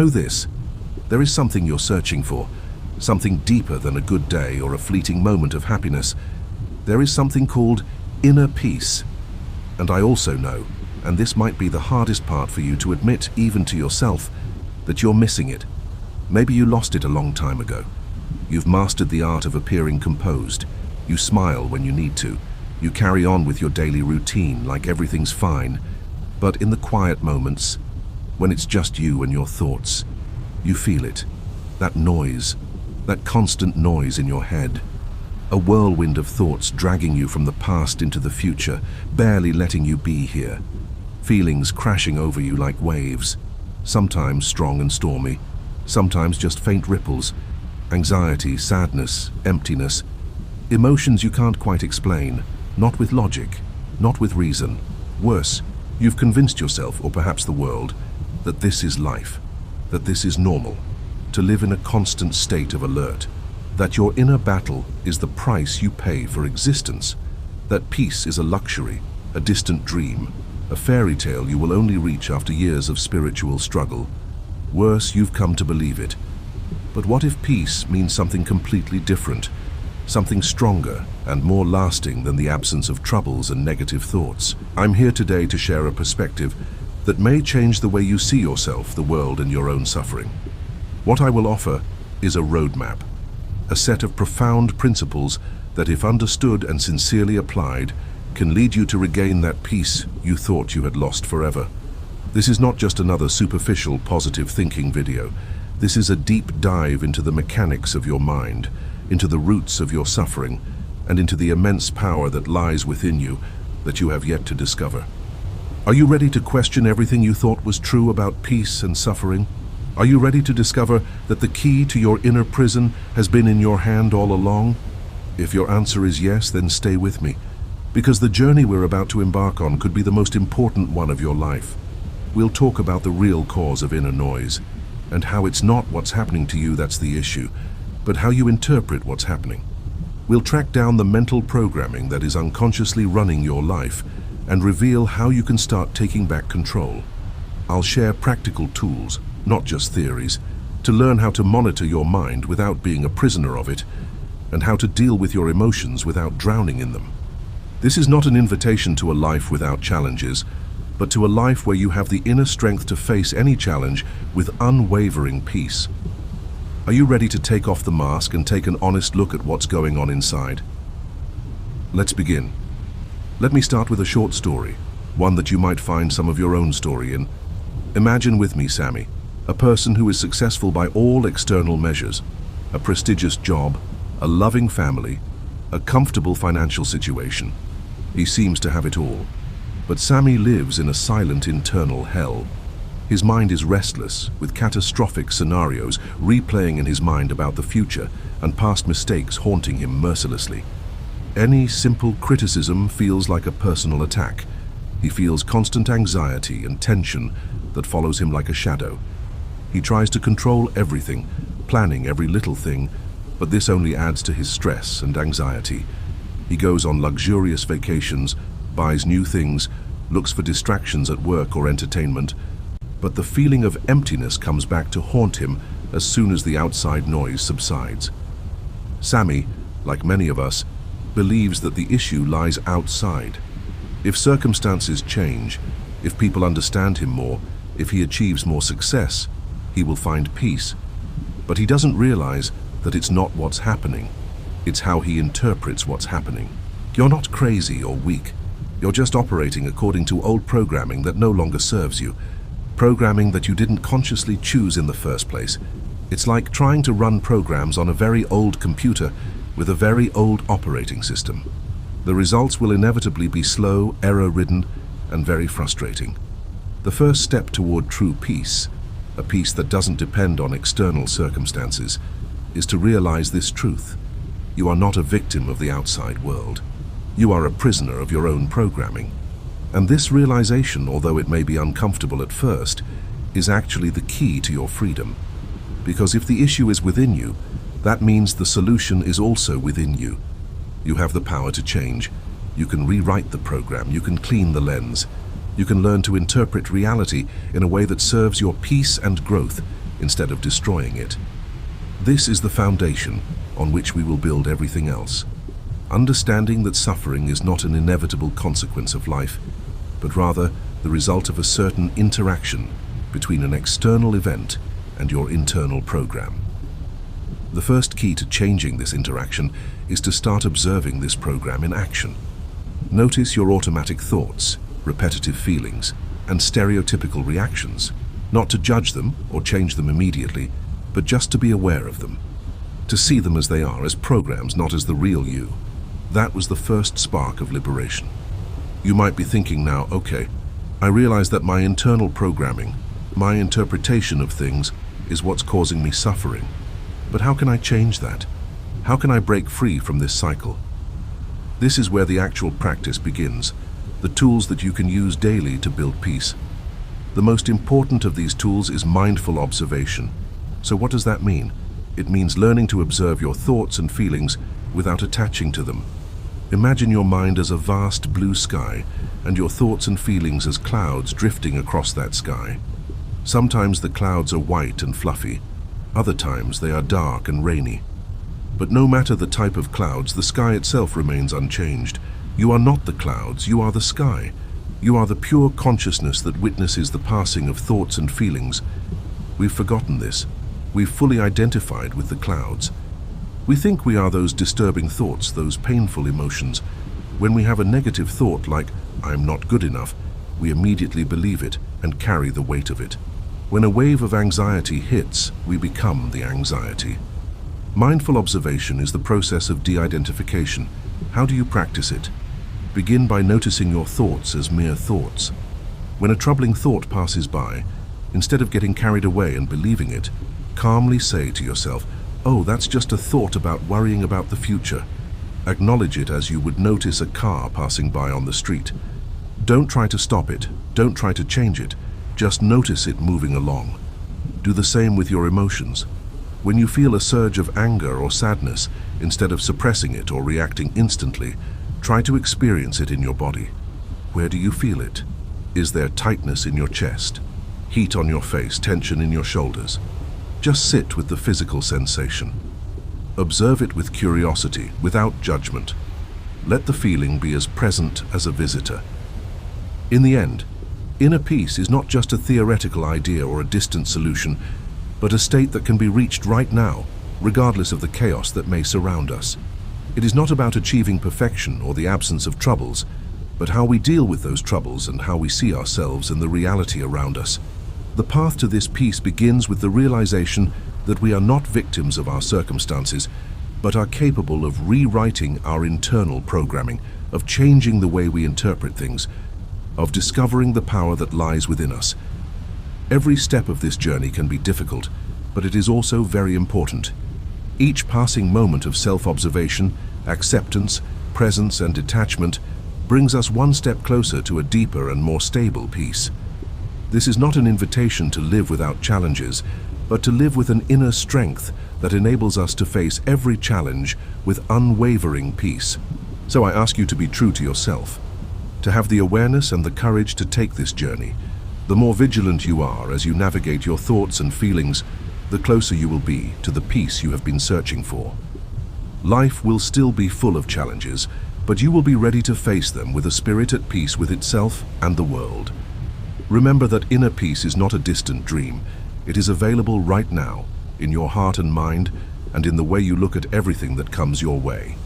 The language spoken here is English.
know this: there is something you're searching for, something deeper than a good day or a fleeting moment of happiness. There is something called inner peace. And I also know, and this might be the hardest part for you to admit even to yourself, that you're missing it. Maybe you lost it a long time ago. You've mastered the art of appearing composed. You smile when you need to. You carry on with your daily routine like everything's fine. But in the quiet moments, when it's just you and your thoughts, you feel it. That noise, that constant noise in your head. A whirlwind of thoughts dragging you from the past into the future, barely letting you be here. Feelings crashing over you like waves, sometimes strong and stormy, sometimes just faint ripples. Anxiety, sadness, emptiness. Emotions you can't quite explain, not with logic, not with reason. Worse, you've convinced yourself, or perhaps the world, that this is life, that this is normal, to live in a constant state of alert, that your inner battle is the price you pay for existence, that peace is a luxury, a distant dream, a fairy tale you will only reach after years of spiritual struggle. Worse, you've come to believe it. But what if peace means something completely different, something stronger and more lasting than the absence of troubles and negative thoughts? I'm here today to share a perspective that may change the way you see yourself, the world, and your own suffering. What I will offer is a roadmap, a set of profound principles that, if understood and sincerely applied, can lead you to regain that peace you thought you had lost forever. This is not just another superficial positive thinking video. This is a deep dive into the mechanics of your mind, into the roots of your suffering, and into the immense power that lies within you that you have yet to discover. Are you ready to question everything you thought was true about peace and suffering? Are you ready to discover that the key to your inner prison has been in your hand all along? If your answer is yes, then stay with me, because the journey we're about to embark on could be the most important one of your life. We'll talk about the real cause of inner noise, and how it's not what's happening to you that's the issue, but how you interpret what's happening. We'll track down the mental programming that is unconsciously running your life and reveal how you can start taking back control. I'll share practical tools, not just theories, to learn how to monitor your mind without being a prisoner of it, and how to deal with your emotions without drowning in them. This is not an invitation to a life without challenges, but to a life where you have the inner strength to face any challenge with unwavering peace. Are you ready to take off the mask and take an honest look at what's going on inside? Let's begin. Let me start with a short story, one that you might find some of your own story in. Imagine with me Sammy, a person who is successful by all external measures, a prestigious job, a loving family, a comfortable financial situation. He seems to have it all. But Sammy lives in a silent internal hell. His mind is restless, with catastrophic scenarios replaying in his mind about the future and past mistakes haunting him mercilessly. Any simple criticism feels like a personal attack. He feels constant anxiety and tension that follows him like a shadow. He tries to control everything, planning every little thing, but this only adds to his stress and anxiety. He goes on luxurious vacations, buys new things, looks for distractions at work or entertainment, but the feeling of emptiness comes back to haunt him as soon as the outside noise subsides. Sammy, like many of us, believes that the issue lies outside. If circumstances change, if people understand him more, if he achieves more success, he will find peace. But he doesn't realize that it's not what's happening, it's how he interprets what's happening. You're not crazy or weak. You're just operating according to old programming that no longer serves you, programming that you didn't consciously choose in the first place. It's like trying to run programs on a very old computer with a very old operating system. The results will inevitably be slow, error-ridden, and very frustrating. The first step toward true peace, a peace that doesn't depend on external circumstances, is to realize this truth. You are not a victim of the outside world. You are a prisoner of your own programming. And this realization, although it may be uncomfortable at first, is actually the key to your freedom. Because if the issue is within you, that means the solution is also within you. You have the power to change. You can rewrite the program. You can clean the lens. You can learn to interpret reality in a way that serves your peace and growth instead of destroying it. This is the foundation on which we will build everything else. Understanding that suffering is not an inevitable consequence of life, but rather the result of a certain interaction between an external event and your internal program. The first key to changing this interaction is to start observing this program in action. Notice your automatic thoughts, repetitive feelings, and stereotypical reactions, not to judge them or change them immediately, but just to be aware of them, to see them as they are, as programs, not as the real you. That was the first spark of liberation. You might be thinking now, okay, I realize that my internal programming, my interpretation of things, is what's causing me suffering. But how can I change that? How can I break free from this cycle? This is where the actual practice begins, the tools that you can use daily to build peace. The most important of these tools is mindful observation. So what does that mean? It means learning to observe your thoughts and feelings without attaching to them. Imagine your mind as a vast blue sky and your thoughts and feelings as clouds drifting across that sky. Sometimes the clouds are white and fluffy, other times they are dark and rainy. But no matter the type of clouds, the sky itself remains unchanged. You are not the clouds, you are the sky. You are the pure consciousness that witnesses the passing of thoughts and feelings. We've forgotten this. We've fully identified with the clouds. We think we are those disturbing thoughts, those painful emotions. When we have a negative thought like, I'm not good enough, we immediately believe it and carry the weight of it. When a wave of anxiety hits, we become the anxiety. Mindful observation is the process of de-identification. How do you practice it? Begin by noticing your thoughts as mere thoughts. When a troubling thought passes by, instead of getting carried away and believing it, calmly say to yourself, oh, that's just a thought about worrying about the future. Acknowledge it as you would notice a car passing by on the street. Don't try to stop it. Don't try to change it. Just notice it moving along. Do the same with your emotions. When you feel a surge of anger or sadness, instead of suppressing it or reacting instantly, try to experience it in your body. Where do you feel it? Is there tightness in your chest? Heat on your face, tension in your shoulders? Just sit with the physical sensation. Observe it with curiosity, without judgment. Let the feeling be as present as a visitor. In the end, inner peace is not just a theoretical idea or a distant solution, but a state that can be reached right now, regardless of the chaos that may surround us. It is not about achieving perfection or the absence of troubles, but how we deal with those troubles and how we see ourselves and the reality around us. The path to this peace begins with the realization that we are not victims of our circumstances, but are capable of rewriting our internal programming, of changing the way we interpret things, of discovering the power that lies within us. Every step of this journey can be difficult, but it is also very important. Each passing moment of self-observation, acceptance, presence, and detachment brings us one step closer to a deeper and more stable peace. This is not an invitation to live without challenges, but to live with an inner strength that enables us to face every challenge with unwavering peace. So I ask you to be true to yourself, to have the awareness and the courage to take this journey. The more vigilant you are as you navigate your thoughts and feelings, the closer you will be to the peace you have been searching for. Life will still be full of challenges, but you will be ready to face them with a spirit at peace with itself and the world. Remember that inner peace is not a distant dream. It is available right now, in your heart and mind, and in the way you look at everything that comes your way.